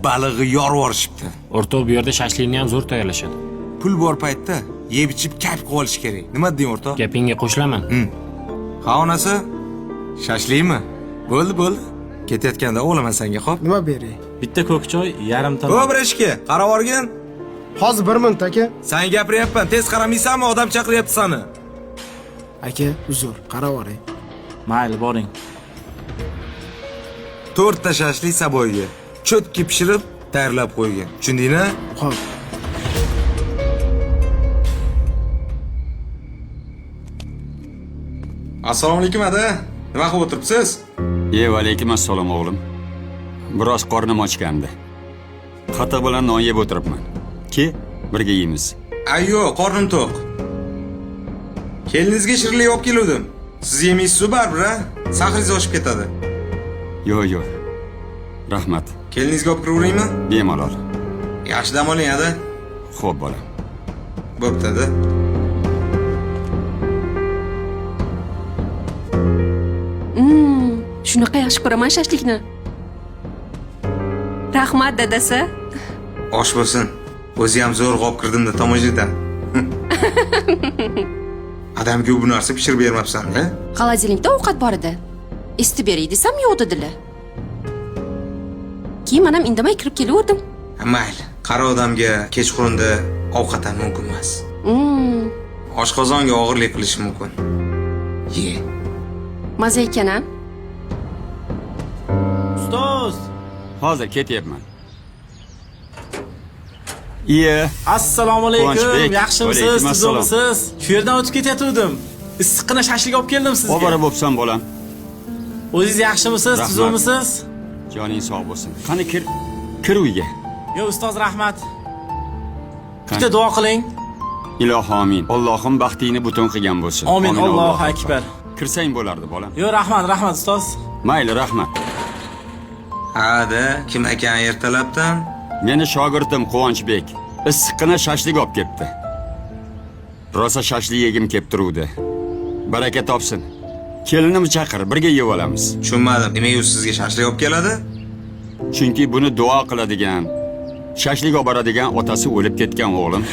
Balig'i yorvorishibdi. O'rtoq, bu yerda shashlikni ham zo'r tayyorlashadi. Pul bor paytda yeb ichib kayf qilib olish kerak. Nima deying o'rtoq? Gapingga qo'shilaman. Ha onasi? Shashlikmi? Bo'ldi. Ketayotganda o'g'laman senga, xo'p? Nima beray? Bitta ko'k choy, yarimta. Xo'p, Rashki, qarab o'rgin. Hozir 1 minut aka. Sen gapiryapman, tez qaramaysanmi? Odam chaqiryapti seni. Aka, uzr, qarab oray. Mayli, boring. 4 ta shashlik saboyga cho'tki pishirib tayyorlab qo'ygan. Tushundingmi? Xo'p. Assalomu alaykum aka. Nima qilib o'tiribsiz? Alaykum assalom o'g'lim. Biroz qornim ochgandi. Qatiq bilan non yeb o'tiribman. Ki, birga yeymiz. Ayyo, qornim to'q. Keliningizga shirinlik olib keldim. Siz yemaysiz-ku baribir, ha? Sahringiz oshib ketadi. Yo'q. Rahmat. Keliningizga olib kiraveraymi? Bemalol. Yaxshi dam oling, ada. Xo'p, bolam. Bo'pti-da. Shunaqa yaxshi ko'raman shashlikni. Rahmat dadasi. Osh bo'lsin. O'zi ham zo'r olib kirdim-da tomoshadan. Adamga bu narsa pishirib bermabsan-da? Xolodilnikda ovqat bor edi. Esitib beray desam yo'q dedilar. Keyin men ham indamay kirib kelaverdim. Mayli, qari odamga kechqurunda ovqat ham mumkin emas. Oshqozonga og'irlik qilishi mumkin. Ye. Maza ekan-a? Ustoz. Hozir ketyapman. Assalomu alaykum. Quvonchbek. Yaxshimisiz, Alaykum assalom. tuzimisiz? Shu yerdan o'tib ketayotgandim. Issiqqina shashlik olib keldim sizga. Obora bo'psan, bolam. O'zingiz yaxshimisiz, Rahmat. tuzimisiz? Joning sog' bo'lsin. Qani kir uyga. Yo, ustoz rahmat. Bitta duo qiling. Ilohi amin. Allohim baxtingni butun qilgan bo'lsin. Amin. Allohu akbar. Kirsang bo'lardi, bolam. Yo, rahmat ustoz. Mayli, rahmat. Ha-da, kim ekan ertalabdan? Meni shogirdim Quvonchbek. Issiqqina shashlik olib kelibdi. Rosa shashlik yegim kelib turuvdi. Baraka topsin. Kelinimni chaqir, birga yeb olamiz. Tushunmadim. Nimaga u sizga shashlik olib keladi? Chunki buni duo qiladigan, shashlik olib boradigan otasi o'lib ketgan o'g'lim.